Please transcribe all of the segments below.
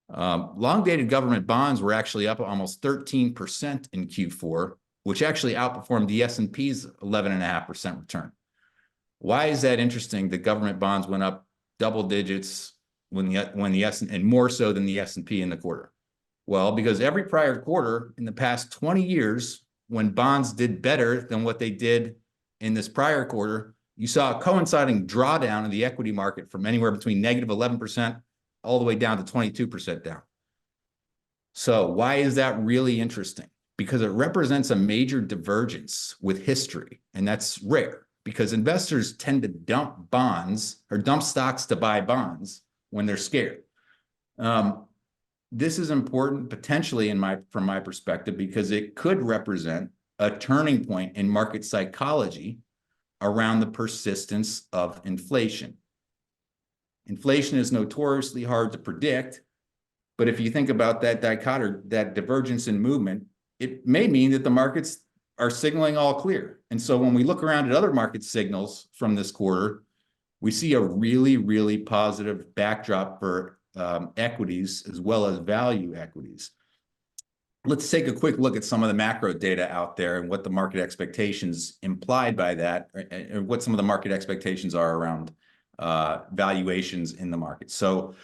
Long-dated government bonds were actually up almost 13% in Q4, which actually outperformed the S&P's 11.5% return. Why is that interesting? The government bonds went up double digits and more so than the S&P in the quarter. Well, because every prior quarter in the past 20 years, when bonds did better than what they did in this prior quarter, you saw a coinciding drawdown in the equity market from anywhere between negative 11% all the way down to 22% down. So why is that really interesting? Because it represents a major divergence with history, and that's rare because investors tend to dump bonds or dump stocks to buy bonds when they're scared. This is important potentially from my perspective because it could represent a turning point in market psychology around the persistence of inflation. Inflation is notoriously hard to predict, but if you think about that dichotomy, that divergence in movement, it may mean that the markets are signaling all clear. And so when we look around at other market signals from this quarter, we see a really, really positive backdrop for equities as well as value equities. Let's take a quick look at some of the macro data out there and what the market expectations implied by that, or what some of the market expectations are around valuations in the market. So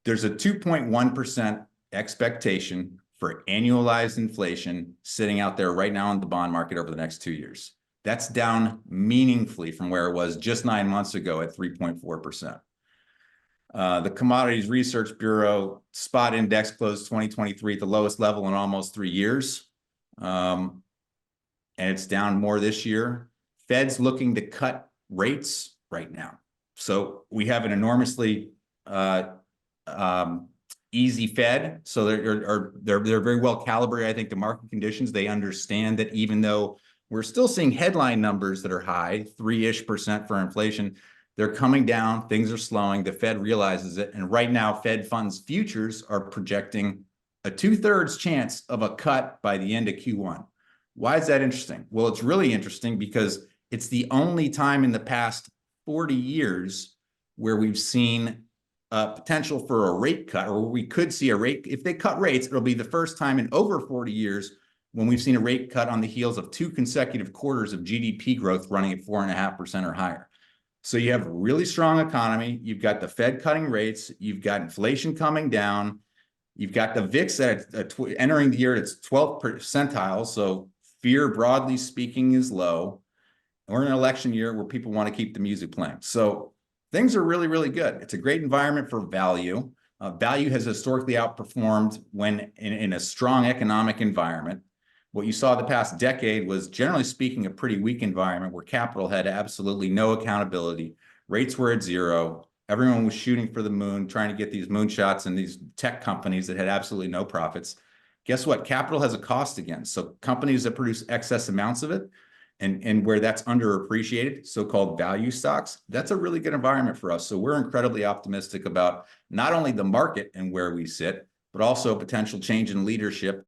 there's a 2.1% expectation for annualized inflation sitting out there right now in the bond market over the next 2 years. That's down meaningfully from where it was just 9 months ago at 3.4%. The Commodities Research Bureau spot index closed 2023 at the lowest level in almost 3 years. And it's down more this year. Fed's looking to cut rates right now. So we have an enormously easy Fed. So they're very well calibrated, I think, to market conditions. They understand that even though we're still seeing headline numbers that are high, 3-ish% for inflation, they're coming down, things are slowing, the Fed realizes it, and right now Fed funds futures are projecting a 2/3 chance of a cut by the end of Q1. Why is that interesting? Well, it's really interesting because it's the only time in the past 40 years where we've seen potential for a rate cut, or we could see a rate. If they cut rates, it'll be the first time in over 40 years when we've seen a rate cut on the heels of 2 consecutive quarters of GDP growth running at 4.5% or higher. So you have a really strong economy. You've got the Fed cutting rates. You've got inflation coming down. You've got the VIX entering the year at its 12th percentile. So fear, broadly speaking, is low. We're in an election year where people want to keep the music playing. So things are really, really good. It's a great environment for value. Value has historically outperformed when in a strong economic environment. What you saw the past decade was, generally speaking, a pretty weak environment where capital had absolutely no accountability. Rates were at zero. Everyone was shooting for the moon, trying to get these moonshots and these tech companies that had absolutely no profits. Guess what? Capital has a cost again. So companies that produce excess amounts of it and where that's underappreciated, so-called value stocks, that's a really good environment for us. So we're incredibly optimistic about not only the market and where we sit, but also a potential change in leadership